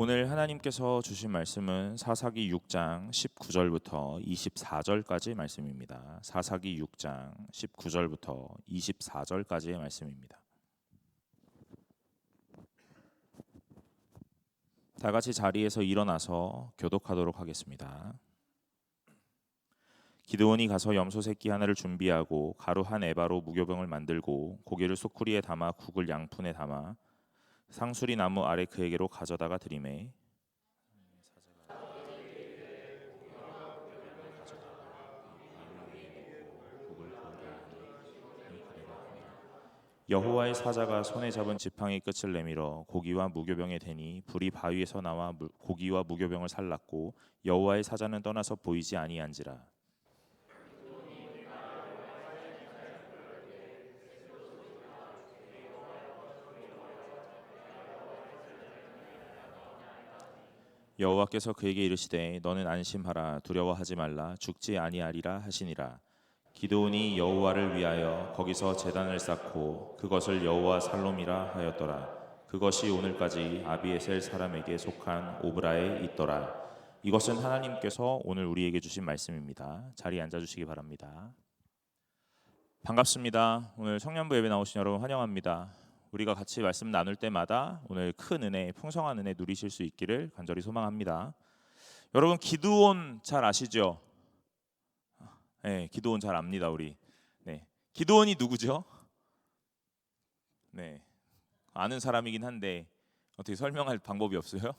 오늘 하나님께서 주신 말씀은 사사기 6장 19절부터 24절까지 말씀입니다. 사사기 6장 19절부터 24절까지의 말씀입니다. 다 같이 자리에서 일어나서 교독하도록 하겠습니다. 기드온이 가서 염소 새끼 하나를 준비하고 가루 한 에바로 무교병을 만들고 고기를 소쿠리에 담아 국을 양푼에 담아 상수리 나무 아래 그에게로 가져다가 드리매 여호와의 사자가 손에 잡은 지팡이 끝을 내밀어 고기와 무교병에 대니 불이 바위에서 나와 고기와 무교병을 살랐고 여호와의 사자는 떠나서 보이지 아니한지라. 여호와께서 그에게 이르시되 너는 안심하라 두려워하지 말라 죽지 아니하리라 하시니라. 기드온이 여호와를 위하여 거기서 제단을 쌓고 그것을 여호와 살롬이라 하였더라. 그것이 오늘까지 아비에셀 사람에게 속한 오브라에 있더라. 이것은 하나님께서 오늘 우리에게 주신 말씀입니다. 자리에 앉아주시기 바랍니다. 반갑습니다. 오늘 청년부 예배 나오신 여러분 환영합니다. 우리가 같이 말씀 나눌 때마다 오늘 큰 은혜, 풍성한 은혜 누리실 수 있기를 간절히 소망합니다. 여러분 기드온 잘 아시죠? 네, 기드온 잘 압니다 우리. 네, 기드온이 누구죠? 네, 아는 사람이긴 한데 어떻게 설명할 방법이 없어요?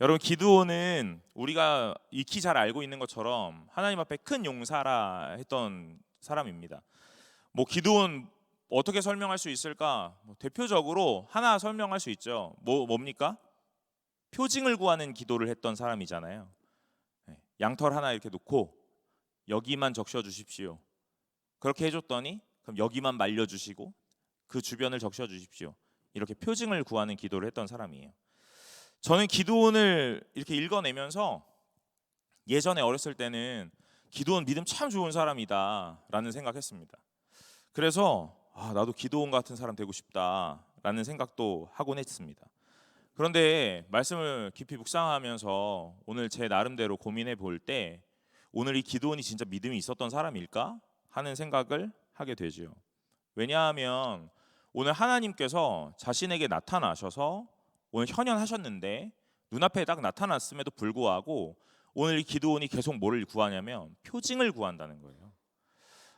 여러분 기드온은 우리가 익히 잘 알고 있는 것처럼 하나님 앞에 큰 용사라 했던 사람입니다. 뭐 기드온 어떻게 설명할 수 있을까? 대표적으로 하나 설명할 수 있죠. 뭡니까? 표징을 구하는 기도를 했던 사람이잖아요. 양털 하나 이렇게 놓고 여기만 적셔 주십시오. 그렇게 해줬더니 그럼 여기만 말려주시고 그 주변을 적셔 주십시오. 이렇게 표징을 구하는 기도를 했던 사람이에요. 저는 기드온을 이렇게 읽어내면서 예전에 어렸을 때는 기드온 믿음 참 좋은 사람이다 라는 생각했습니다. 그래서 나도 기드온 같은 사람 되고 싶다라는 생각도 하곤 했습니다. 그런데 말씀을 깊이 묵상하면서 오늘 제 나름대로 고민해 볼 때 오늘 이 기드온이 진짜 믿음이 있었던 사람일까 하는 생각을 하게 되죠. 왜냐하면 오늘 하나님께서 자신에게 나타나셔서 오늘 현현하셨는데 눈앞에 딱 나타났음에도 불구하고 오늘 이 기드온이 계속 뭐를 구하냐면 표징을 구한다는 거예요.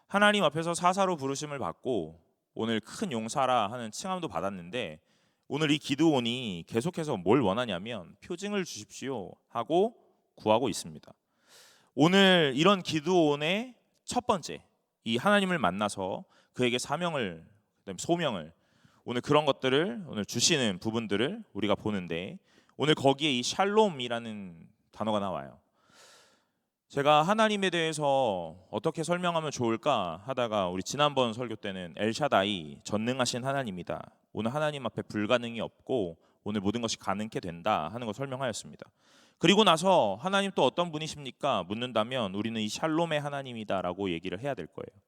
하나님 앞에서 사사로 부르심을 받고 오늘 큰 용사라 하는 칭함도 받았는데 오늘 이 기드온이 계속해서 뭘 원하냐면 표징을 주십시오 하고 구하고 있습니다. 오늘 이런 기드온의 첫 번째 이 하나님을 만나서 그에게 사명을 그다음에 소명을 오늘 그런 것들을 오늘 주시는 부분들을 우리가 보는데 오늘 거기에 이 샬롬이라는 단어가 나와요. 제가 하나님에 대해서 어떻게 설명하면 좋을까 하다가 우리 지난번 설교 때는 엘샤다이 전능하신 하나님이다. 오늘 하나님 앞에 불가능이 없고 오늘 모든 것이 가능케 된다 하는 걸 설명하였습니다. 그리고 나서 하나님 또 어떤 분이십니까? 묻는다면 우리는 이 샬롬의 하나님이다라고 얘기를 해야 될 거예요.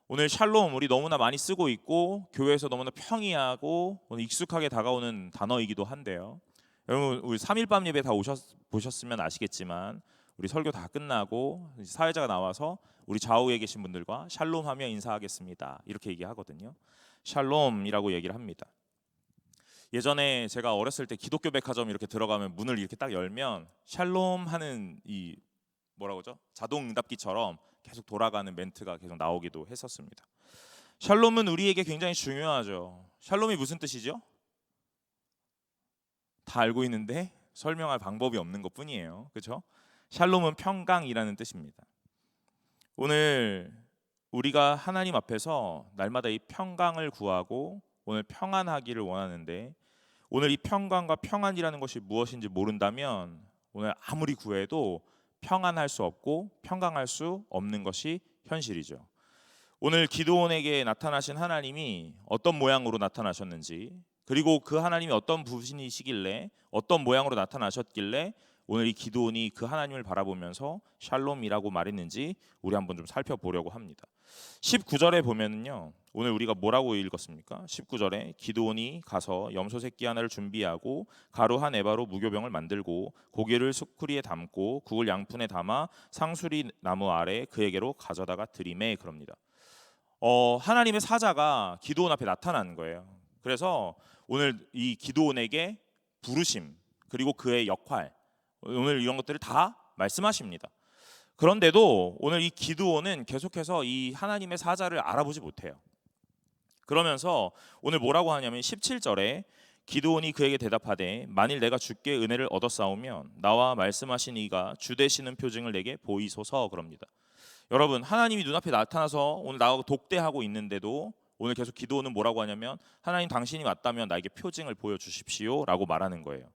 오늘 샬롬 우리 너무나 많이 쓰고 있고 교회에서 너무나 평이하고 오늘 익숙하게 다가오는 단어이기도 한데요. 여러분 우리 3일밤 예배 다 보셨으면 아시겠지만 우리 설교 다 끝나고 사회자가 나와서 우리 좌우에 계신 분들과 샬롬하며 인사하겠습니다 이렇게 얘기하거든요. 샬롬이라고 얘기를 합니다. 예전에 제가 어렸을 때 기독교 백화점 이렇게 들어가면 문을 이렇게 딱 열면 샬롬 하는 이 뭐라고 하죠? 자동 응답기처럼 계속 돌아가는 멘트가 계속 나오기도 했었습니다. 샬롬은 우리에게 굉장히 중요하죠. 샬롬이 무슨 뜻이죠? 다 알고 있는데 설명할 방법이 없는 것뿐이에요. 그렇죠? 샬롬은 평강이라는 뜻입니다. 오늘 우리가 하나님 앞에서 날마다 이 평강을 구하고 오늘 평안하기를 원하는데 오늘 이 평강과 평안이라는 것이 무엇인지 모른다면 오늘 아무리 구해도 평안할 수 없고 평강할 수 없는 것이 현실이죠. 오늘 기드온에게 나타나신 하나님이 어떤 모양으로 나타나셨는지 그리고 그 하나님이 어떤 분이시길래 어떤 모양으로 나타나셨길래 오늘 이 기드온이 그 하나님을 바라보면서 샬롬이라고 말했는지 우리 한번 좀 살펴보려고 합니다. 19절에 보면은요, 오늘 우리가 뭐라고 읽었습니까? 19절에 기드온이 가서 염소 새끼 하나를 준비하고 가루 한 에바로 무교병을 만들고 고기를 수쿠리에 담고 국을 양푼에 담아 상수리 나무 아래 그에게로 가져다가 드리매, 그럽니다. 하나님의 사자가 기드온 앞에 나타난 거예요. 그래서 오늘 이 기드온에게 부르심 그리고 그의 역할, 오늘 이런 것들을 다 말씀하십니다. 그런데도 오늘 이 기드온은 계속해서 이 하나님의 사자를 알아보지 못해요. 그러면서 오늘 뭐라고 하냐면 17절에 기드온이 그에게 대답하되 만일 내가 주께 은혜를 얻었사오면 나와 말씀하신 이가 주 되시는 표징을 내게 보이소서, 그럽니다. 여러분, 하나님이 눈앞에 나타나서 오늘 나하고 독대하고 있는데도 오늘 계속 기드온은 뭐라고 하냐면 하나님 당신이 맞다면 나에게 표징을 보여주십시오 라고 말하는 거예요.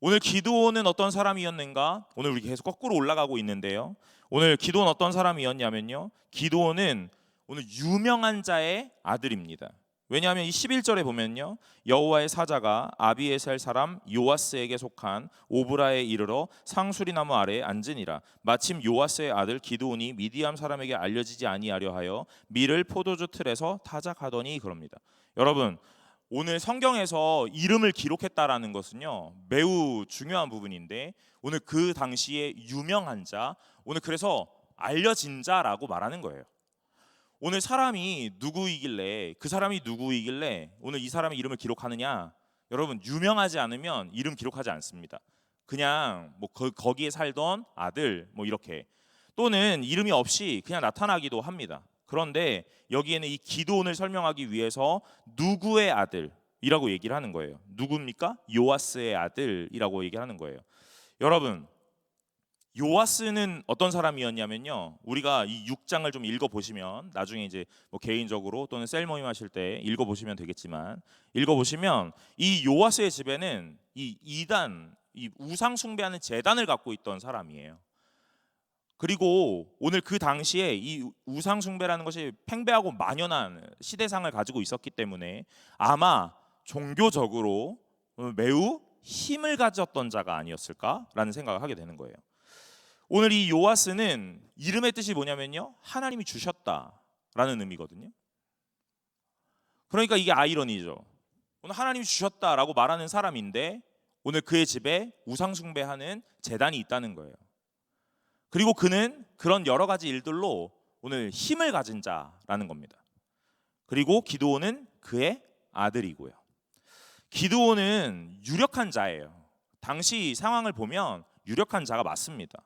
오늘 기드온은 어떤 사람이었는가? 오늘 우리 계속 거꾸로 올라가고 있는데요, 오늘 기드온 어떤 사람이었냐면요, 기드온은 오늘 유명한 자의 아들입니다. 왜냐하면 이 11절에 보면요, 여호와의 사자가 아비에셀 사람 요아스에게 속한 오브라에 이르러 상수리 나무 아래에 앉으니라. 마침 요아스의 아들 기드온이 미디암 사람에게 알려지지 아니하려 하여 밀을 포도주 틀에서 타작하더니, 그럽니다. 여러분, 오늘 성경에서 이름을 기록했다라는 것은요 매우 중요한 부분인데, 오늘 그 당시에 유명한 자, 오늘 그래서 알려진 자라고 말하는 거예요. 오늘 사람이 누구이길래, 그 사람이 누구이길래 오늘 이 사람의 이름을 기록하느냐? 여러분, 유명하지 않으면 이름 기록하지 않습니다. 그냥 뭐 거기에 살던 아들 뭐 이렇게, 또는 이름이 없이 그냥 나타나기도 합니다. 그런데 여기에는 이 기드온을 설명하기 위해서 누구의 아들이라고 얘기를 하는 거예요. 누굽니까? 요아스의 아들이라고 얘기하는 거예요. 여러분, 요아스는 어떤 사람이었냐면요, 우리가 이 6장을 좀 읽어보시면, 나중에 이제 뭐 개인적으로 또는 셀 모임 하실 때 읽어보시면 되겠지만, 읽어보시면 이 요아스의 집에는 이 이단, 이 우상 숭배하는 제단을 갖고 있던 사람이에요. 그리고 오늘 그 당시에 이 우상 숭배라는 것이 팽배하고 만연한 시대상을 가지고 있었기 때문에 아마 종교적으로 매우 힘을 가졌던 자가 아니었을까라는 생각을 하게 되는 거예요. 오늘 이 요아스는 이름의 뜻이 뭐냐면요, 하나님이 주셨다라는 의미거든요. 그러니까 이게 아이러니죠. 오늘 하나님이 주셨다라고 말하는 사람인데 오늘 그의 집에 우상 숭배하는 제단이 있다는 거예요. 그리고 그는 그런 여러 가지 일들로 오늘 힘을 가진 자라는 겁니다. 그리고 기드온은 그의 아들이고요. 기드온은 유력한 자예요. 당시 상황을 보면 유력한 자가 맞습니다.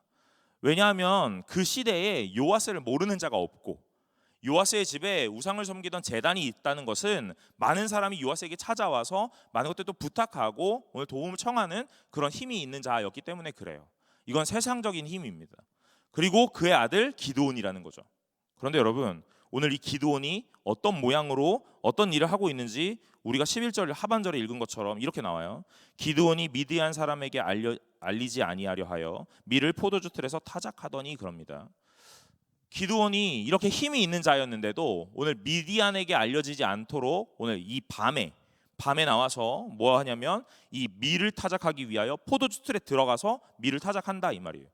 왜냐하면 그 시대에 요아스를 모르는 자가 없고, 요아스의 집에 우상을 섬기던 제단이 있다는 것은 많은 사람이 요아스에게 찾아와서 많은 것들도 부탁하고 오늘 도움을 청하는 그런 힘이 있는 자였기 때문에 그래요. 이건 세상적인 힘입니다. 그리고 그의 아들 기드온이라는 거죠. 그런데 여러분, 오늘 이 기드온이 어떤 모양으로 어떤 일을 하고 있는지 우리가 11절 하반절에 읽은 것처럼 이렇게 나와요. 기드온이 미디안 사람에게 알리지 아니하려 하여 밀을 포도주 틀에서 타작하더니, 그럽니다. 기드온이 이렇게 힘이 있는 자였는데도 오늘 미디안에게 알려지지 않도록 오늘 이 밤에 나와서 뭐 하냐면 이 밀을 타작하기 위하여 포도주 틀에 들어가서 밀을 타작한다, 이 말이에요.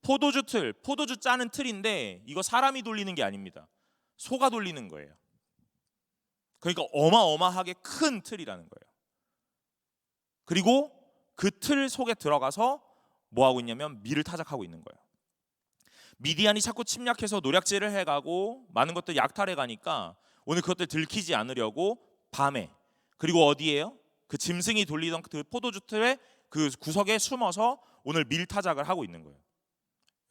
포도주 틀, 포도주 짜는 틀인데 이거 사람이 돌리는 게 아닙니다. 소가 돌리는 거예요. 그러니까 어마어마하게 큰 틀이라는 거예요. 그리고 그 틀 속에 들어가서 뭐 하고 있냐면 밀을 타작하고 있는 거예요. 미디안이 자꾸 침략해서 노략질을 해가고 많은 것들 약탈해 가니까 오늘 그것들 들키지 않으려고 밤에, 그리고 어디에요? 그 짐승이 돌리던 그 포도주 틀의 그 구석에 숨어서 오늘 밀 타작을 하고 있는 거예요.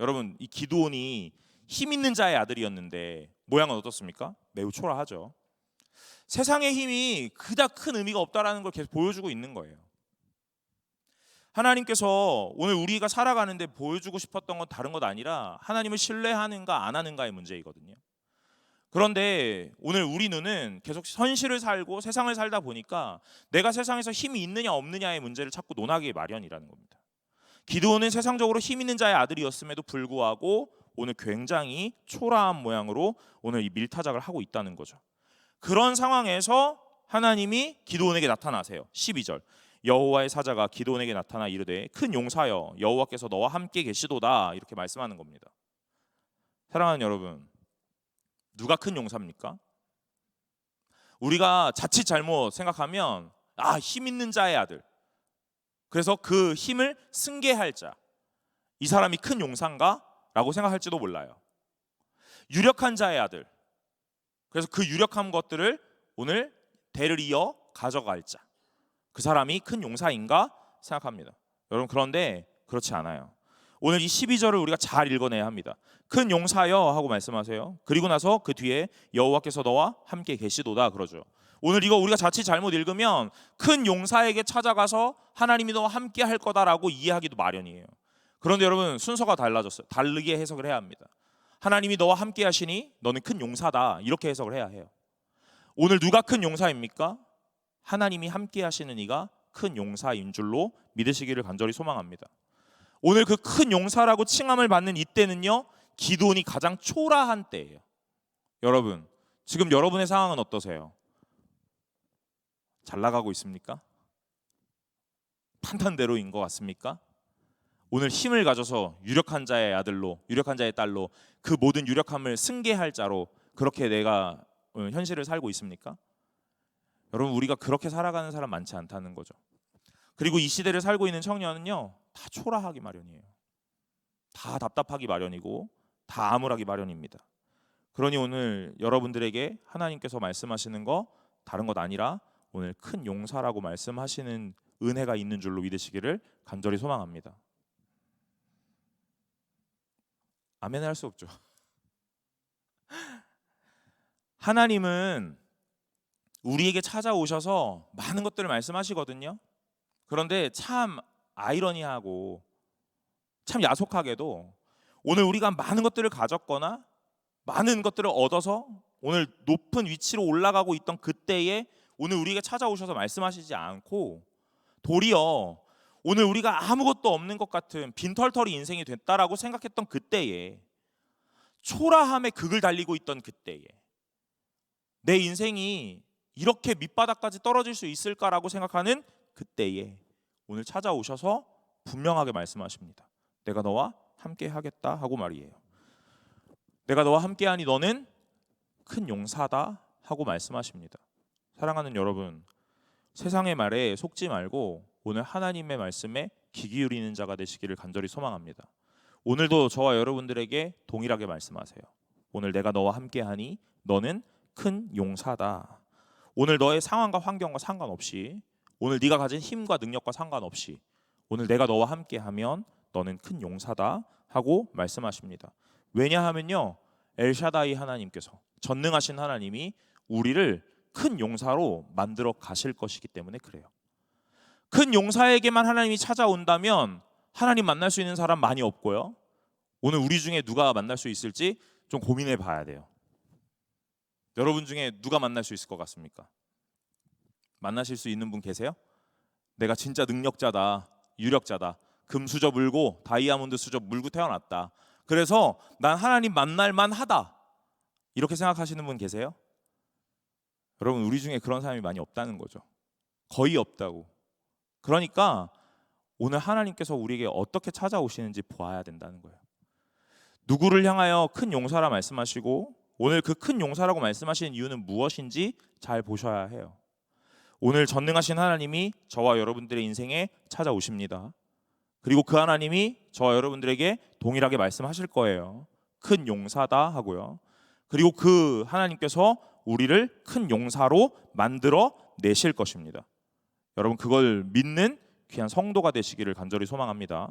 여러분, 이 기드온이 힘 있는 자의 아들이었는데 모양은 어떻습니까? 매우 초라하죠. 세상의 힘이 그닥 큰 의미가 없다라는 걸 계속 보여주고 있는 거예요. 하나님께서 오늘 우리가 살아가는데 보여주고 싶었던 건 다른 것 아니라 하나님을 신뢰하는가 안 하는가의 문제이거든요. 그런데 오늘 우리 눈은 계속 현실을 살고 세상을 살다 보니까 내가 세상에서 힘이 있느냐 없느냐의 문제를 찾고 논하기 마련이라는 겁니다. 기드온은 세상적으로 힘 있는 자의 아들이었음에도 불구하고 오늘 굉장히 초라한 모양으로 오늘 이 밀타작을 하고 있다는 거죠. 그런 상황에서 하나님이 기드온에게 나타나세요. 12절. 여호와의 사자가 기드온에게 나타나 이르되 큰 용사여 여호와께서 너와 함께 계시도다 이렇게 말씀하는 겁니다. 사랑하는 여러분, 누가 큰 용사입니까? 우리가 자칫 잘못 생각하면 힘 있는 자의 아들, 그래서 그 힘을 승계할 자, 이 사람이 큰 용사인가? 라고 생각할지도 몰라요. 유력한 자의 아들, 그래서 그 유력한 것들을 오늘 대를 이어 가져갈 자, 그 사람이 큰 용사인가 생각합니다. 여러분, 그런데 그렇지 않아요. 오늘 이 12절을 우리가 잘 읽어내야 합니다. 큰 용사여 하고 말씀하세요. 그리고 나서 그 뒤에 여호와께서 너와 함께 계시도다 그러죠. 오늘 이거 우리가 자칫 잘못 읽으면 큰 용사에게 찾아가서 하나님이 너와 함께 할 거다라고 이해하기도 마련이에요. 그런데 여러분, 순서가 달라졌어요. 다르게 해석을 해야 합니다. 하나님이 너와 함께 하시니 너는 큰 용사다 이렇게 해석을 해야 해요. 오늘 누가 큰 용사입니까? 하나님이 함께 하시는 이가 큰 용사인 줄로 믿으시기를 간절히 소망합니다. 오늘 그 큰 용사라고 칭함을 받는 이때는요, 기드온이 가장 초라한 때예요. 여러분, 지금 여러분의 상황은 어떠세요? 잘 나가고 있습니까? 판단대로인 것 같습니까? 오늘 힘을 가져서 유력한 자의 아들로, 유력한 자의 딸로, 그 모든 유력함을 승계할 자로 그렇게 내가 현실을 살고 있습니까? 여러분, 우리가 그렇게 살아가는 사람 많지 않다는 거죠. 그리고 이 시대를 살고 있는 청년은요, 다 초라하기 마련이에요. 다 답답하기 마련이고 다 암울하기 마련입니다. 그러니 오늘 여러분들에게 하나님께서 말씀하시는 거 다른 것 아니라 오늘 큰 용사라고 말씀하시는 은혜가 있는 줄로 믿으시기를 간절히 소망합니다. 아멘 할 수 없죠. 하나님은 우리에게 찾아오셔서 많은 것들을 말씀하시거든요. 그런데 참 아이러니하고 참 야속하게도 오늘 우리가 많은 것들을 가졌거나 많은 것들을 얻어서 오늘 높은 위치로 올라가고 있던 그때에 오늘 우리에게 찾아오셔서 말씀하시지 않고 도리어 오늘 우리가 아무것도 없는 것 같은 빈털터리 인생이 됐다라고 생각했던 그때에, 초라함의 극을 달리고 있던 그때에, 내 인생이 이렇게 밑바닥까지 떨어질 수 있을까라고 생각하는 그때에 오늘 찾아오셔서 분명하게 말씀하십니다. 내가 너와 함께 하겠다 하고 말이에요. 내가 너와 함께하니 너는 큰 용사다 하고 말씀하십니다. 사랑하는 여러분, 세상의 말에 속지 말고 오늘 하나님의 말씀에 귀 기울이는 자가 되시기를 간절히 소망합니다. 오늘도 저와 여러분들에게 동일하게 말씀하세요. 오늘 내가 너와 함께하니 너는 큰 용사다. 오늘 너의 상황과 환경과 상관없이, 오늘 네가 가진 힘과 능력과 상관없이 오늘 내가 너와 함께하면 너는 큰 용사다 하고 말씀하십니다. 왜냐하면요, 엘샤다이 하나님께서, 전능하신 하나님이 우리를 큰 용사로 만들어 가실 것이기 때문에 그래요. 큰 용사에게만 하나님이 찾아온다면 하나님 만날 수 있는 사람 많이 없고요. 오늘 우리 중에 누가 만날 수 있을지 좀 고민해 봐야 돼요. 여러분 중에 누가 만날 수 있을 것 같습니까? 만나실 수 있는 분 계세요? 내가 진짜 능력자다, 유력자다, 금수저 물고 다이아몬드 수저 물고 태어났다, 그래서 난 하나님 만날 만하다, 이렇게 생각하시는 분 계세요? 여러분, 우리 중에 그런 사람이 많이 없다는 거죠. 거의 없다고. 그러니까 오늘 하나님께서 우리에게 어떻게 찾아오시는지 보아야 된다는 거예요. 누구를 향하여 큰 용사라 말씀하시고 오늘 그 큰 용사라고 말씀하시는 이유는 무엇인지 잘 보셔야 해요. 오늘 전능하신 하나님이 저와 여러분들의 인생에 찾아오십니다. 그리고 그 하나님이 저와 여러분들에게 동일하게 말씀하실 거예요. 큰 용사다 하고요. 그리고 그 하나님께서 우리를 큰 용사로 만들어 내실 것입니다. 여러분, 그걸 믿는 귀한 성도가 되시기를 간절히 소망합니다.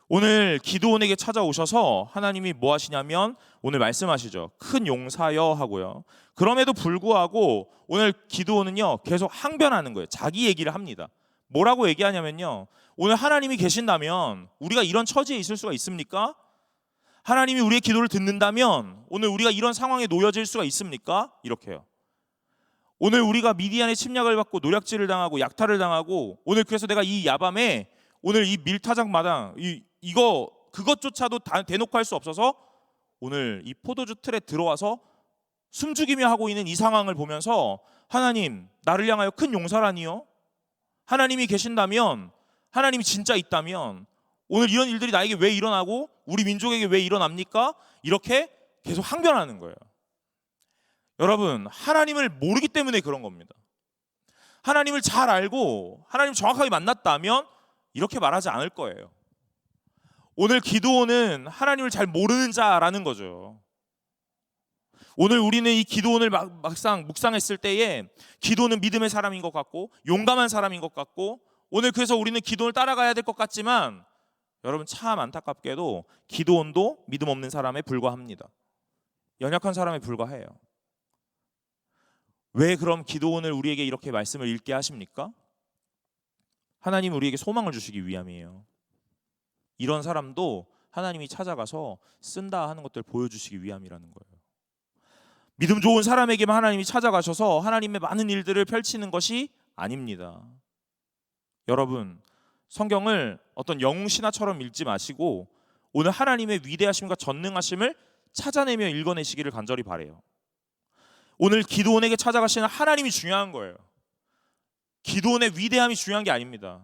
오늘 기드온에게 찾아오셔서 하나님이 뭐 하시냐면 오늘 말씀하시죠. 큰 용사여 하고요. 그럼에도 불구하고 오늘 기드온은요, 계속 항변하는 거예요. 자기 얘기를 합니다. 뭐라고 얘기하냐면요, 오늘 하나님이 계신다면 우리가 이런 처지에 있을 수가 있습니까? 하나님이 우리의 기도를 듣는다면 오늘 우리가 이런 상황에 놓여질 수가 있습니까? 이렇게요. 오늘 우리가 미디안의 침략을 받고 노략질을 당하고 약탈을 당하고, 오늘 그래서 내가 이 야밤에 오늘 이 밀타작 마당 이거 그것조차도 다 대놓고 할 수 없어서 오늘 이 포도주 틀에 들어와서 숨죽이며 하고 있는 이 상황을 보면서 하나님, 나를 향하여 큰 용사라니요? 하나님이 계신다면, 하나님이 진짜 있다면 오늘 이런 일들이 나에게 왜 일어나고 우리 민족에게 왜 일어납니까? 이렇게 계속 항변하는 거예요. 여러분, 하나님을 모르기 때문에 그런 겁니다. 하나님을 잘 알고 하나님 정확하게 만났다면 이렇게 말하지 않을 거예요. 오늘 기드온은 하나님을 잘 모르는 자라는 거죠. 오늘 우리는 이 기드온을 막상 묵상했을 때에 기드온은 믿음의 사람인 것 같고 용감한 사람인 것 같고, 오늘 그래서 우리는 기드온을 따라가야 될 것 같지만 여러분, 참 안타깝게도 기드온도 믿음 없는 사람에 불과합니다. 연약한 사람에 불과해요. 왜 그럼 기드온을 우리에게 이렇게 말씀을 읽게 하십니까? 하나님 우리에게 소망을 주시기 위함이에요. 이런 사람도 하나님이 찾아가서 쓴다 하는 것들을 보여주시기 위함이라는 거예요. 믿음 좋은 사람에게만 하나님이 찾아가셔서 하나님의 많은 일들을 펼치는 것이 아닙니다. 여러분, 성경을 어떤 영웅 신화처럼 읽지 마시고 오늘 하나님의 위대하심과 전능하심을 찾아내며 읽어내시기를 간절히 바라요. 오늘 기드온에게 찾아가시는 하나님이 중요한 거예요. 기드온의 위대함이 중요한 게 아닙니다.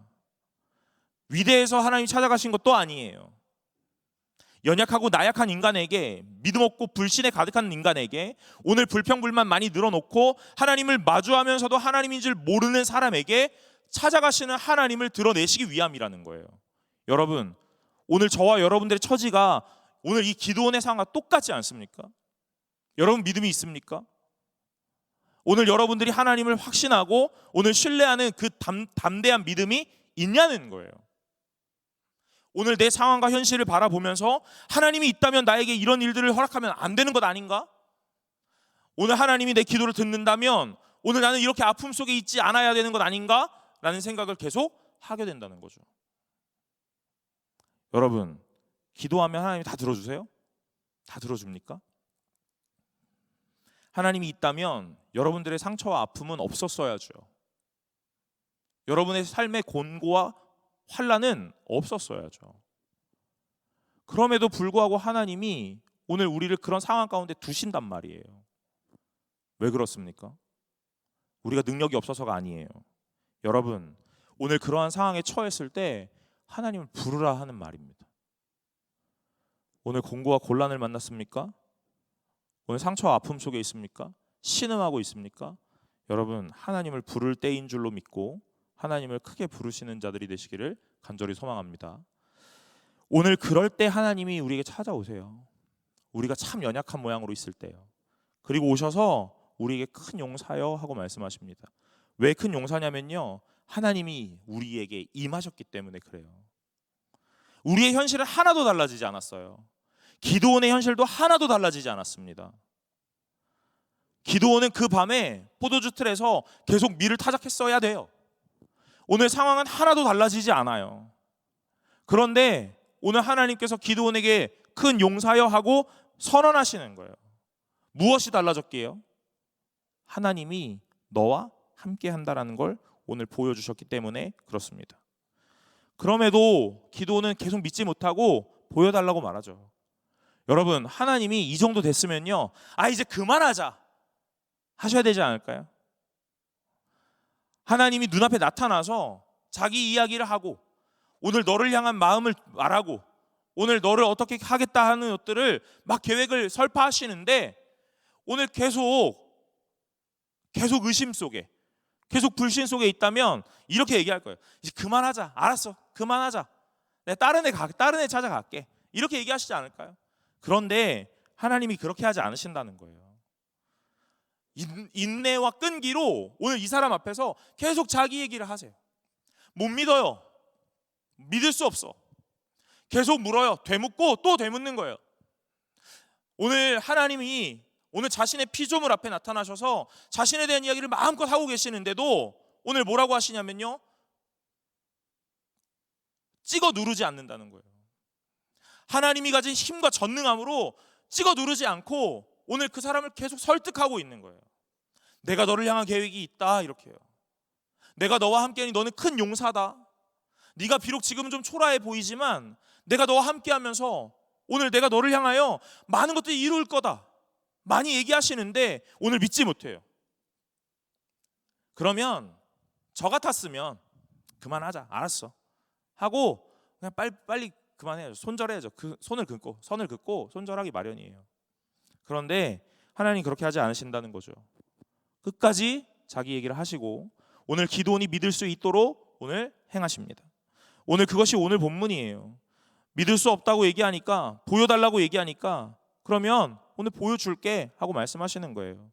위대해서 하나님이 찾아가신 것도 아니에요. 연약하고 나약한 인간에게, 믿음 없고 불신에 가득한 인간에게, 오늘 불평불만 많이 늘어놓고 하나님을 마주하면서도 하나님인 줄 모르는 사람에게 찾아가시는 하나님을 드러내시기 위함이라는 거예요. 여러분, 오늘 저와 여러분들의 처지가 오늘 이 기드온의 상황과 똑같지 않습니까? 여러분 믿음이 있습니까? 오늘 여러분들이 하나님을 확신하고 오늘 신뢰하는 그 담대한 믿음이 있냐는 거예요. 오늘 내 상황과 현실을 바라보면서 하나님이 있다면 나에게 이런 일들을 허락하면 안 되는 것 아닌가? 오늘 하나님이 내 기도를 듣는다면 오늘 나는 이렇게 아픔 속에 있지 않아야 되는 것 아닌가? 라는 생각을 계속 하게 된다는 거죠. 여러분, 기도하면 하나님이 다 들어주세요? 다 들어줍니까? 하나님이 있다면 여러분들의 상처와 아픔은 없었어야죠. 여러분의 삶의 곤고와 환난은 없었어야죠. 그럼에도 불구하고 하나님이 오늘 우리를 그런 상황 가운데 두신단 말이에요. 왜 그렇습니까? 우리가 능력이 없어서가 아니에요. 여러분, 오늘 그러한 상황에 처했을 때 하나님을 부르라 하는 말입니다. 오늘 공고와 곤란을 만났습니까? 오늘 상처와 아픔 속에 있습니까? 신음하고 있습니까? 여러분, 하나님을 부를 때인 줄로 믿고 하나님을 크게 부르시는 자들이 되시기를 간절히 소망합니다. 오늘 그럴 때 하나님이 우리에게 찾아오세요. 우리가 참 연약한 모양으로 있을 때요. 그리고 오셔서 우리에게 큰 용사여 하고 말씀하십니다. 왜 큰 용사냐면요, 하나님이 우리에게 임하셨기 때문에 그래요. 우리의 현실은 하나도 달라지지 않았어요. 기드온의 현실도 하나도 달라지지 않았습니다. 기드온은 그 밤에 포도주 틀에서 계속 밀을 타작했어야 돼요. 오늘 상황은 하나도 달라지지 않아요. 그런데 오늘 하나님께서 기드온에게 큰 용사여 하고 선언하시는 거예요. 무엇이 달라졌게요? 하나님이 너와 함께 한다라는 걸 오늘 보여주셨기 때문에 그렇습니다. 그럼에도 기드온은 계속 믿지 못하고 보여달라고 말하죠. 여러분, 하나님이 이 정도 됐으면요, 이제 그만하자 하셔야 되지 않을까요? 하나님이 눈앞에 나타나서 자기 이야기를 하고 오늘 너를 향한 마음을 말하고 오늘 너를 어떻게 하겠다 하는 것들을 막 계획을 설파하시는데 오늘 계속 의심 속에, 계속 불신 속에 있다면 이렇게 얘기할 거예요. 이제 그만하자. 알았어. 그만하자. 내가 다른 애 찾아갈게. 이렇게 얘기하시지 않을까요? 그런데 하나님이 그렇게 하지 않으신다는 거예요. 인내와 끈기로 오늘 이 사람 앞에서 계속 자기 얘기를 하세요. 못 믿어요. 믿을 수 없어. 계속 물어요. 되묻고 또 되묻는 거예요. 오늘 하나님이 오늘 자신의 피조물 앞에 나타나셔서 자신에 대한 이야기를 마음껏 하고 계시는데도 오늘 뭐라고 하시냐면요, 찍어 누르지 않는다는 거예요. 하나님이 가진 힘과 전능함으로 찍어 누르지 않고 오늘 그 사람을 계속 설득하고 있는 거예요. 내가 너를 향한 계획이 있다, 이렇게요. 내가 너와 함께하니 너는 큰 용사다. 네가 비록 지금은 좀 초라해 보이지만 내가 너와 함께하면서 오늘 내가 너를 향하여 많은 것들이 이룰 거다, 많이 얘기하시는데 오늘 믿지 못해요. 그러면 저 같았으면 그만하자. 알았어. 하고 그냥 빨리 그만해야죠. 손절해야죠. 그 선을 긋고 손절하기 마련이에요. 그런데 하나님 그렇게 하지 않으신다는 거죠. 끝까지 자기 얘기를 하시고 오늘 기드온이 믿을 수 있도록 오늘 행하십니다. 오늘 그것이 오늘 본문이에요. 믿을 수 없다고 얘기하니까, 보여달라고 얘기하니까, 그러면 오늘 보여줄게 하고 말씀하시는 거예요.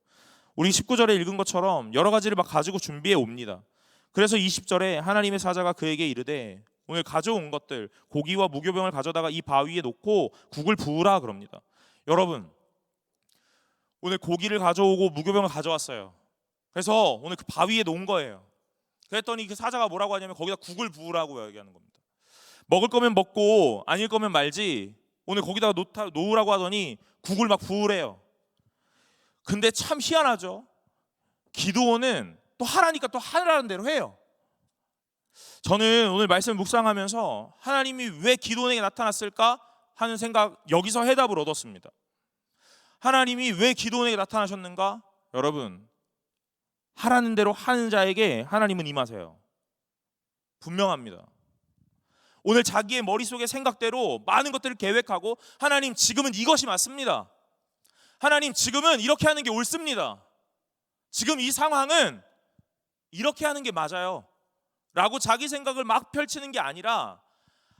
우리 19절에 읽은 것처럼 여러 가지를 막 가지고 준비해 옵니다. 그래서 20절에 하나님의 사자가 그에게 이르되 오늘 가져온 것들, 고기와 무교병을 가져다가 이 바위에 놓고 국을 부으라 그럽니다. 여러분, 오늘 고기를 가져오고 무교병을 가져왔어요. 그래서 오늘 그 바위에 놓은 거예요. 그랬더니 그 사자가 뭐라고 하냐면 거기다 국을 부으라고 얘기하는 겁니다. 먹을 거면 먹고 아닐 거면 말지, 오늘 거기다가 놓으라고 하더니 국을 막 부으래요. 근데 참 희한하죠. 기드온은 또 하라니까 또 하라는 대로 해요. 저는 오늘 말씀을 묵상하면서 하나님이 왜 기드온에게 나타났을까 하는 생각, 여기서 해답을 얻었습니다. 하나님이 왜 기드온에게 나타나셨는가? 여러분, 하라는 대로 하는 자에게 하나님은 임하세요. 분명합니다. 오늘 자기의 머릿속의 생각대로 많은 것들을 계획하고, 하나님 지금은 이것이 맞습니다. 하나님 지금은 이렇게 하는 게 옳습니다. 지금 이 상황은 이렇게 하는 게 맞아요 라고 자기 생각을 막 펼치는 게 아니라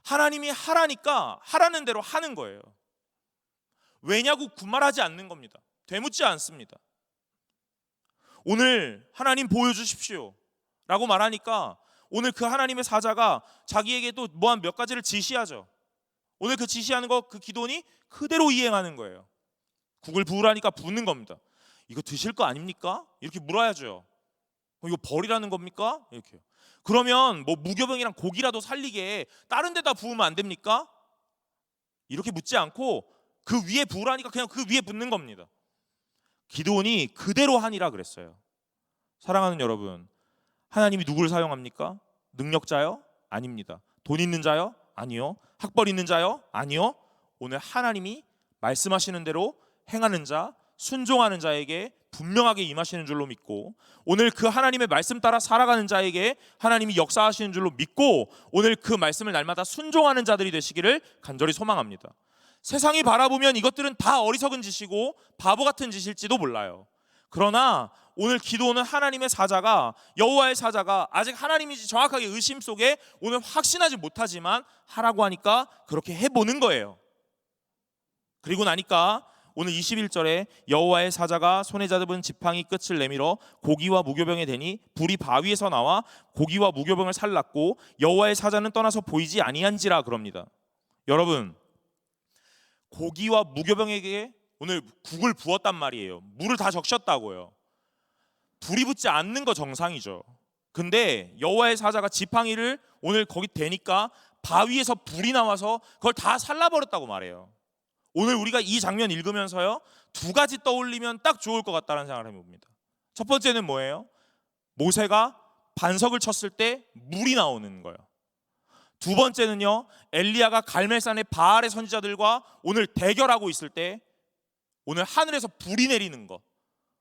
하나님이 하라니까 하라는 대로 하는 거예요. 왜냐고 군말하지 않는 겁니다. 되묻지 않습니다. 오늘 하나님 보여주십시오 라고 말하니까 오늘 그 하나님의 사자가 자기에게 또 뭐 몇 가지를 지시하죠. 오늘 그 지시하는 거 그 기드온이 그대로 이행하는 거예요. 국을 부으라니까 붓는 겁니다. 이거 드실 거 아닙니까? 이렇게 물어야죠. 이거 버리라는 겁니까? 이렇게. 그러면 뭐 무교병이랑 고기라도 살리게 다른 데다 부으면 안 됩니까? 이렇게 묻지 않고 그 위에 부으라니까 그냥 그 위에 붓는 겁니다. 기드온이 그대로 하니라 그랬어요. 사랑하는 여러분, 하나님이 누구를 사용합니까? 능력자요? 아닙니다. 돈 있는 자요? 아니요. 학벌 있는 자요? 아니요. 오늘 하나님이 말씀하시는 대로 행하는 자, 순종하는 자에게 분명하게 임하시는 줄로 믿고, 오늘 그 하나님의 말씀 따라 살아가는 자에게 하나님이 역사하시는 줄로 믿고, 오늘 그 말씀을 날마다 순종하는 자들이 되시기를 간절히 소망합니다. 세상이 바라보면 이것들은 다 어리석은 짓이고 바보 같은 짓일지도 몰라요. 그러나 오늘 기도는 하나님의 사자가, 여호와의 사자가 아직 하나님인지 정확하게 의심 속에 오늘 확신하지 못하지만 하라고 하니까 그렇게 해보는 거예요. 그리고 나니까 오늘 21절에 여호와의 사자가 손에 잡은 지팡이 끝을 내밀어 고기와 무교병에 대니 불이 바위에서 나와 고기와 무교병을 살랐고 여호와의 사자는 떠나서 보이지 아니한지라 그럽니다. 여러분, 고기와 무교병에게 오늘 국을 부었단 말이에요. 물을 다 적셨다고요. 불이 붙지 않는 거 정상이죠. 근데 여호와의 사자가 지팡이를 오늘 거기 대니까 바위에서 불이 나와서 그걸 다 살라버렸다고 말해요. 오늘 우리가 이 장면 읽으면서요, 두 가지 떠올리면 딱 좋을 것 같다는 생각을 해봅니다. 첫 번째는 뭐예요? 모세가 반석을 쳤을 때 물이 나오는 거예요. 두 번째는요, 엘리야가 갈멜산의 바알의 선지자들과 오늘 대결하고 있을 때 오늘 하늘에서 불이 내리는 것.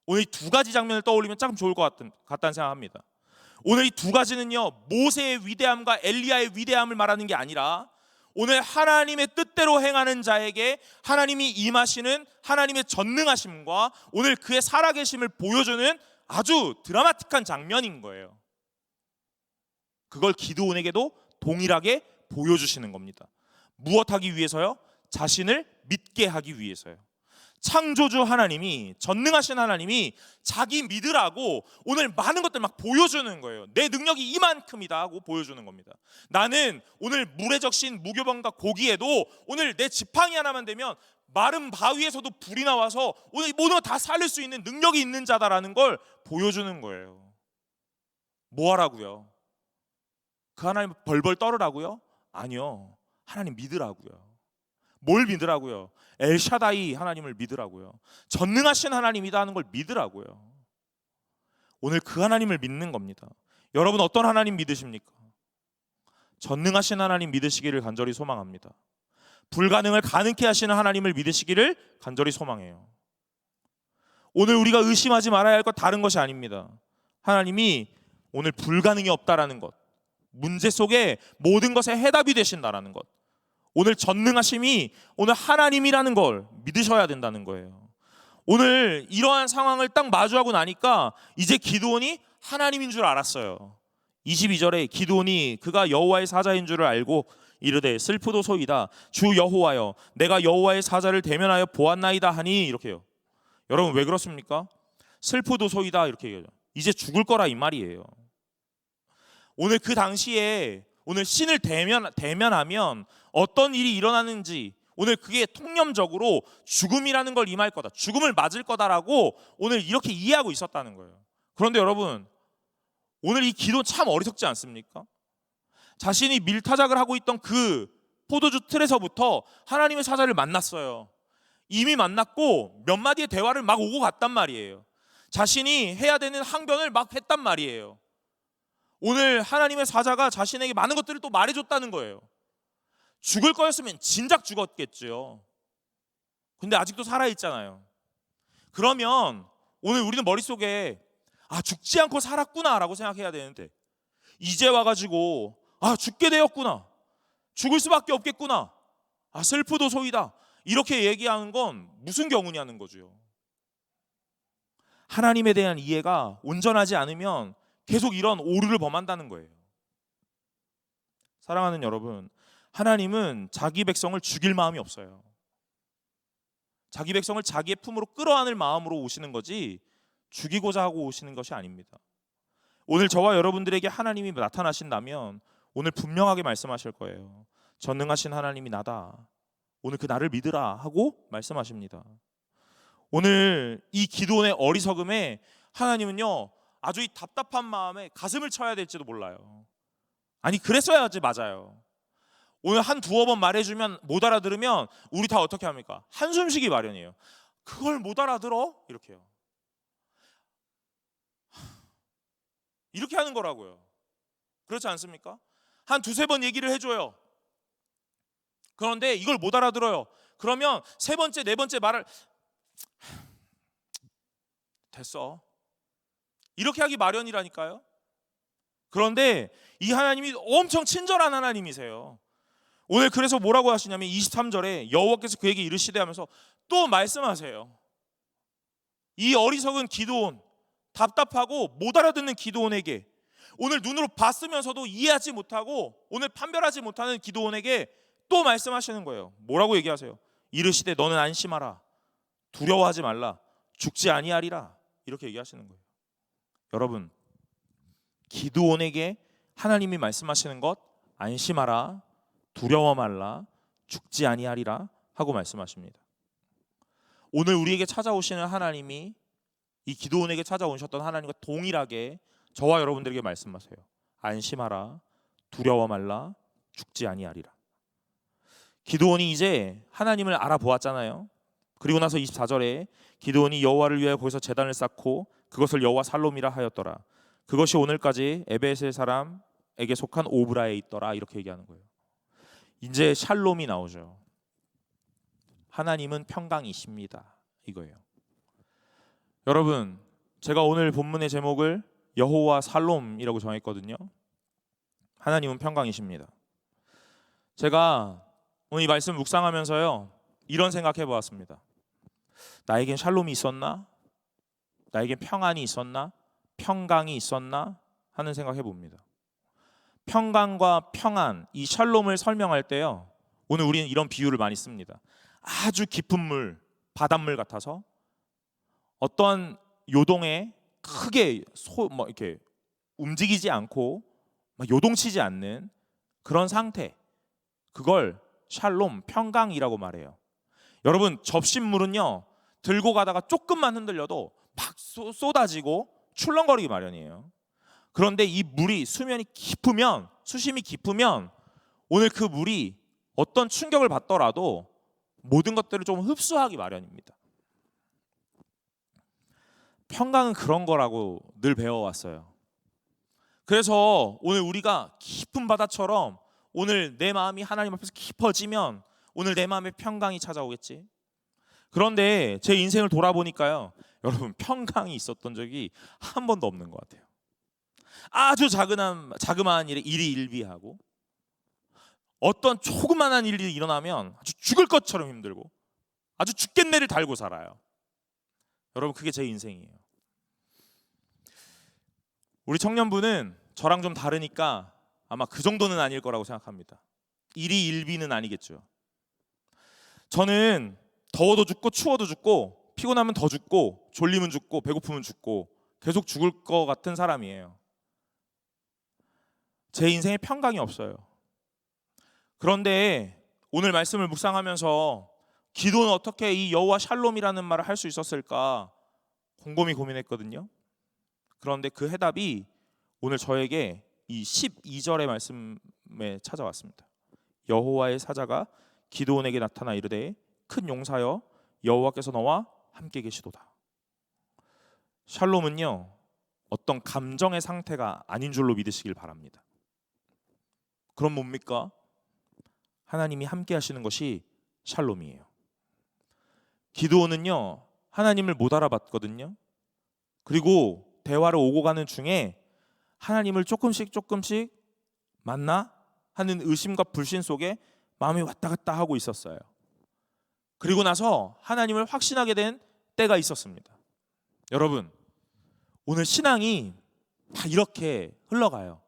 오늘 이 두 가지 장면을 떠올리면 참 좋을 것 같다는 생각합니다. 오늘 이 두 가지는요, 모세의 위대함과 엘리야의 위대함을 말하는 게 아니라 오늘 하나님의 뜻대로 행하는 자에게 하나님이 임하시는 하나님의 전능하심과 오늘 그의 살아계심을 보여주는 아주 드라마틱한 장면인 거예요. 그걸 기드온에게도 동일하게 보여주시는 겁니다. 무엇하기 위해서요? 자신을 믿게 하기 위해서요. 창조주 하나님이, 전능하신 하나님이 자기 믿으라고 오늘 많은 것들 막 보여주는 거예요. 내 능력이 이만큼이다 하고 보여주는 겁니다. 나는 오늘 물에 적신 무교병과 고기에도 오늘 내 지팡이 하나만 되면 마른 바위에서도 불이 나와서 오늘 모든 걸 다 살릴 수 있는 능력이 있는 자다라는 걸 보여주는 거예요. 뭐 하라고요? 그 하나님 벌벌 떨으라고요? 아니요. 하나님 믿으라고요. 뭘 믿으라고요? 엘샤다이 하나님을 믿으라고요. 전능하신 하나님이다 하는 걸 믿으라고요. 오늘 그 하나님을 믿는 겁니다. 여러분, 어떤 하나님 믿으십니까? 전능하신 하나님 믿으시기를 간절히 소망합니다. 불가능을 가능케 하시는 하나님을 믿으시기를 간절히 소망해요. 오늘 우리가 의심하지 말아야 할 것 다른 것이 아닙니다. 하나님이 오늘 불가능이 없다라는 것, 문제 속에 모든 것에 해답이 되신다라는 것. 오늘 전능하심이 오늘 하나님이라는 걸 믿으셔야 된다는 거예요. 오늘 이러한 상황을 딱 마주하고 나니까 이제 기드온이 하나님인 줄 알았어요. 22절에 기드온이 그가 여호와의 사자인 줄을 알고 이르되 슬프도소이다. 주 여호와여, 내가 여호와의 사자를 대면하여 보았나이다 하니, 이렇게요. 여러분 왜 그렇습니까? 슬프도소이다 이렇게 얘기하죠. 이제 죽을 거라 이 말이에요. 오늘 그 당시에 오늘 신을 대면하면 어떤 일이 일어나는지, 오늘 그게 통념적으로 죽음이라는 걸 임할 거다, 죽음을 맞을 거다라고 오늘 이렇게 이해하고 있었다는 거예요. 그런데 여러분, 오늘 이 기도는 참 어리석지 않습니까? 자신이 밀타작을 하고 있던 그 포도주 틀에서부터 하나님의 사자를 만났어요. 이미 만났고 몇 마디의 대화를 막 오고 갔단 말이에요. 자신이 해야 되는 항변을 막 했단 말이에요. 오늘 하나님의 사자가 자신에게 많은 것들을 또 말해줬다는 거예요. 죽을 거였으면 진작 죽었겠죠. 근데 아직도 살아있잖아요. 그러면 오늘 우리는 머릿속에 죽지 않고 살았구나 라고 생각해야 되는데, 이제 와가지고 죽게 되었구나, 죽을 수밖에 없겠구나, 슬프도소이다 이렇게 얘기하는 건 무슨 경우냐는 거죠. 하나님에 대한 이해가 온전하지 않으면 계속 이런 오류를 범한다는 거예요. 사랑하는 여러분, 하나님은 자기 백성을 죽일 마음이 없어요. 자기 백성을 자기의 품으로 끌어안을 마음으로 오시는 거지 죽이고자 하고 오시는 것이 아닙니다. 오늘 저와 여러분들에게 하나님이 나타나신다면 오늘 분명하게 말씀하실 거예요. 전능하신 하나님이 나다, 오늘 그 나를 믿으라 하고 말씀하십니다. 오늘 이 기드온의 어리석음에 하나님은요, 아주 이 답답한 마음에 가슴을 쳐야 될지도 몰라요. 아니 그랬어야지 맞아요. 오늘 한 두어 번 말해주면 못 알아들으면 우리 다 어떻게 합니까? 한숨 쉬기 마련이에요. 그걸 못 알아들어? 이렇게요. 이렇게 하는 거라고요. 그렇지 않습니까? 한 두세 번 얘기를 해줘요. 그런데 이걸 못 알아들어요. 그러면 세 번째, 네 번째 말을 됐어, 이렇게 하기 마련이라니까요. 그런데 이 하나님이 엄청 친절한 하나님이세요. 오늘 그래서 뭐라고 하시냐면 23절에 여호와께서 그에게 이르시되 하면서 또 말씀하세요. 이 어리석은 기드온, 답답하고 못 알아듣는 기드온에게, 오늘 눈으로 봤으면서도 이해하지 못하고 오늘 판별하지 못하는 기드온에게 또 말씀하시는 거예요. 뭐라고 얘기하세요? 이르시되 너는 안심하라, 두려워하지 말라, 죽지 아니하리라, 이렇게 얘기하시는 거예요. 여러분, 기드온에게 하나님이 말씀하시는 것, 안심하라, 두려워 말라, 죽지 아니하리라 하고 말씀하십니다. 오늘 우리에게 찾아오시는 하나님이 이 기드온에게 찾아오셨던 하나님과 동일하게 저와 여러분들에게 말씀하세요. 안심하라, 두려워 말라, 죽지 아니하리라. 기드온이 이제 하나님을 알아보았잖아요. 그리고 나서 24절에 기드온이 여호와를 위하여 거기서 제단을 쌓고 그것을 여호와 살롬이라 하였더라. 그것이 오늘까지 에벳의 사람에게 속한 오브라에 있더라, 이렇게 얘기하는 거예요. 이제 샬롬이 나오죠. 하나님은 평강이십니다, 이거예요. 여러분, 제가 오늘 본문의 제목을 여호와 살롬이라고 정했거든요. 하나님은 평강이십니다. 제가 오늘 이 말씀 묵상하면서요, 이런 생각해 보았습니다. 나에겐 샬롬이 있었나? 나에겐 평안이 있었나? 평강이 있었나? 하는 생각해 봅니다. 평강과 평안, 이 샬롬을 설명할 때요, 오늘 우리는 이런 비유를 많이 씁니다. 아주 깊은 물, 바닷물 같아서 어떠한 요동에 크게 이렇게 움직이지 않고 요동치지 않는 그런 상태, 그걸 샬롬, 평강이라고 말해요. 여러분, 접신물은요, 들고 가다가 조금만 흔들려도 막 쏟아지고 출렁거리기 마련이에요. 그런데 이 물이 수면이 깊으면, 수심이 깊으면 오늘 그 물이 어떤 충격을 받더라도 모든 것들을 좀 흡수하기 마련입니다. 평강은 그런 거라고 늘 배워왔어요. 그래서 오늘 우리가 깊은 바다처럼 오늘 내 마음이 하나님 앞에서 깊어지면 오늘 내 마음에 평강이 찾아오겠지. 그런데 제 인생을 돌아보니까요, 여러분, 평강이 있었던 적이 한 번도 없는 것 같아요. 아주 자그마한 일에 일희일비하고 어떤 조그만한 일이 일어나면 아주 죽을 것처럼 힘들고 아주 죽겠네를 달고 살아요. 여러분, 그게 제 인생이에요. 우리 청년부는 저랑 좀 다르니까 아마 그 정도는 아닐 거라고 생각합니다. 일희일비는 아니겠죠. 저는 더워도 죽고 추워도 죽고 피곤하면 더 죽고 졸리면 죽고 배고프면 죽고 계속 죽을 것 같은 사람이에요. 제 인생에 평강이 없어요. 그런데 오늘 말씀을 묵상하면서 기도는 어떻게 이 여호와 샬롬이라는 말을 할 수 있었을까 곰곰이 고민했거든요. 그런데 그 해답이 오늘 저에게 이 12절의 말씀에 찾아왔습니다. 여호와의 사자가 기드온에게 나타나 이르되 큰 용사여 여호와께서 너와 함께 계시도다. 샬롬은요, 어떤 감정의 상태가 아닌 줄로 믿으시길 바랍니다. 그럼 뭡니까? 하나님이 함께 하시는 것이 샬롬이에요. 기드온은요, 하나님을 못 알아봤거든요. 그리고 대화를 오고 가는 중에 하나님을 조금씩 만나 하는 의심과 불신 속에 마음이 왔다 갔다 하고 있었어요. 그리고 나서 하나님을 확신하게 된 때가 있었습니다. 여러분, 오늘 신앙이 다 이렇게 흘러가요.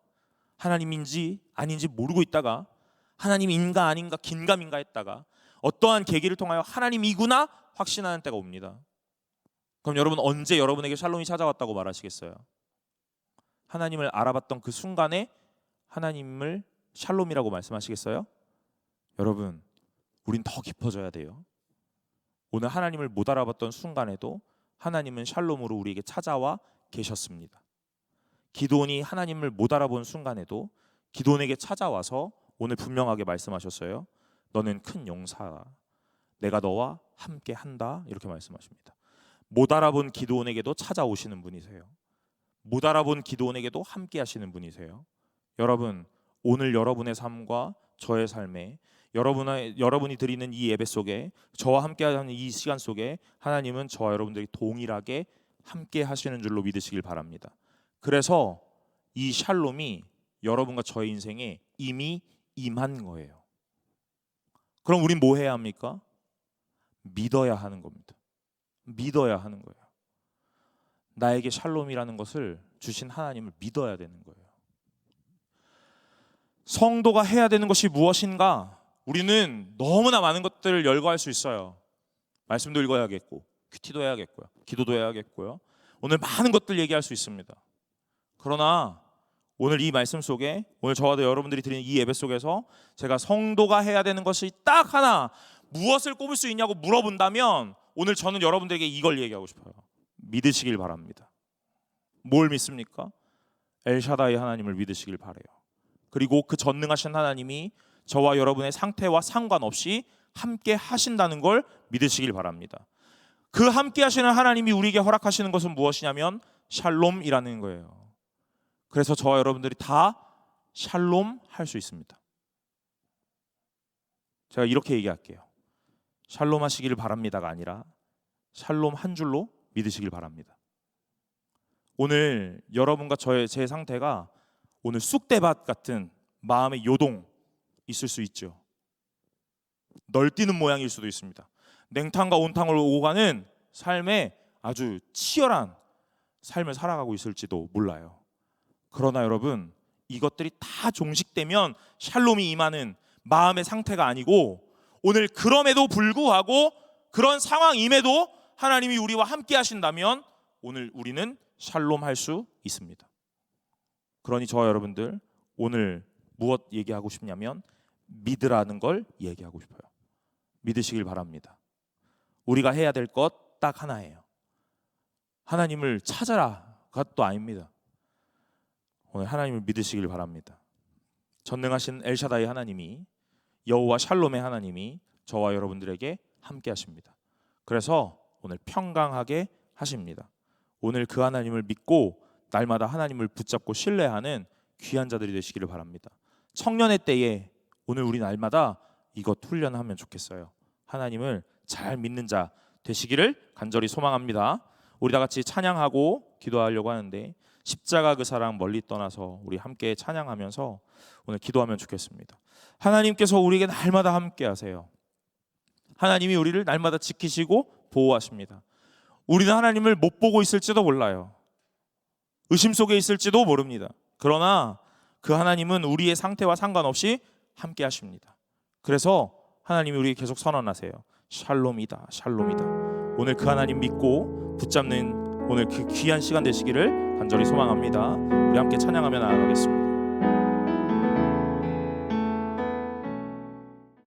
하나님인지 아닌지 모르고 있다가 하나님인가 아닌가 긴가민가 했다가 어떠한 계기를 통하여 하나님이구나 확신하는 때가 옵니다. 그럼 여러분, 언제 여러분에게 샬롬이 찾아왔다고 말하시겠어요? 하나님을 알아봤던 그 순간에 하나님을 샬롬이라고 말씀하시겠어요? 여러분, 우린 더 깊어져야 돼요. 오늘 하나님을 못 알아봤던 순간에도 하나님은 샬롬으로 우리에게 찾아와 계셨습니다. 기드온이 하나님을 못 알아본 순간에도 기드온에게 찾아와서 오늘 분명하게 말씀하셨어요. 너는 큰 용사다. 내가 너와 함께 한다. 이렇게 말씀하십니다. 못 알아본 기드온에게도 찾아오시는 분이세요. 못 알아본 기드온에게도 함께 하시는 분이세요. 여러분, 오늘 여러분의 삶과 저의 삶에 여러분이 드리는 이 예배 속에 저와 함께 하는 이 시간 속에 하나님은 저와 여러분들이 동일하게 함께 하시는 줄로 믿으시길 바랍니다. 그래서 이 샬롬이 여러분과 저의 인생에 이미 임한 거예요. 그럼 우린 뭐 해야 합니까? 믿어야 하는 겁니다. 믿어야 하는 거예요. 나에게 샬롬이라는 것을 주신 하나님을 믿어야 되는 거예요. 성도가 해야 되는 것이 무엇인가? 우리는 너무나 많은 것들을 열거할 수 있어요. 말씀도 읽어야겠고 큐티도 해야겠고요. 기도도 해야겠고요. 오늘 많은 것들 얘기할 수 있습니다. 그러나 오늘 이 말씀 속에 오늘 저와 여러분들이 드리는 이 예배 속에서 제가 성도가 해야 되는 것이 딱 하나, 무엇을 꼽을 수 있냐고 물어본다면 오늘 저는 여러분들에게 이걸 얘기하고 싶어요. 믿으시길 바랍니다. 뭘 믿습니까? 엘샤다이 하나님을 믿으시길 바라요. 그리고 그 전능하신 하나님이 저와 여러분의 상태와 상관없이 함께 하신다는 걸 믿으시길 바랍니다. 그 함께 하시는 하나님이 우리에게 허락하시는 것은 무엇이냐면 샬롬이라는 거예요. 그래서 저와 여러분들이 다 샬롬 할 수 있습니다. 제가 이렇게 얘기할게요. 샬롬 하시기를 바랍니다가 아니라 샬롬 한 줄로 믿으시길 바랍니다. 오늘 여러분과 제 상태가 오늘 쑥대밭 같은 마음의 요동 있을 수 있죠. 널뛰는 모양일 수도 있습니다. 냉탕과 온탕을 오고 가는 삶에 아주 치열한 삶을 살아가고 있을지도 몰라요. 그러나 여러분, 이것들이 다 종식되면 샬롬이 임하는 마음의 상태가 아니고, 오늘 그럼에도 불구하고 그런 상황임에도 하나님이 우리와 함께 하신다면 오늘 우리는 샬롬 할 수 있습니다. 그러니 저와 여러분들 오늘 무엇 얘기하고 싶냐면 믿으라는 걸 얘기하고 싶어요. 믿으시길 바랍니다. 우리가 해야 될 것 딱 하나예요. 하나님을 찾아라가 또 아닙니다. 오늘 하나님을 믿으시길 바랍니다. 전능하신 엘샤다이 하나님이, 여호와 샬롬의 하나님이 저와 여러분들에게 함께 하십니다. 그래서 오늘 평강하게 하십니다. 오늘 그 하나님을 믿고 날마다 하나님을 붙잡고 신뢰하는 귀한 자들이 되시기를 바랍니다. 청년의 때에 오늘 우리 날마다 이것 훈련하면 좋겠어요. 하나님을 잘 믿는 자 되시기를 간절히 소망합니다. 우리 다 같이 찬양하고 기도하려고 하는데 십자가 그 사랑 멀리 떠나서 우리 함께 찬양하면서 오늘 기도하면 좋겠습니다. 하나님께서 우리에게 날마다 함께 하세요. 하나님이 우리를 날마다 지키시고 보호하십니다. 우리는 하나님을 못 보고 있을지도 몰라요. 의심 속에 있을지도 모릅니다. 그러나 그 하나님은 우리의 상태와 상관없이 함께 하십니다. 그래서 하나님이 우리에게 계속 선언하세요. 샬롬이다, 샬롬이다. 오늘 그 하나님 믿고 붙잡는 오늘 그 귀한 시간 되시기를 간절히 소망합니다. 우리 함께 찬양하며 나아가겠습니다.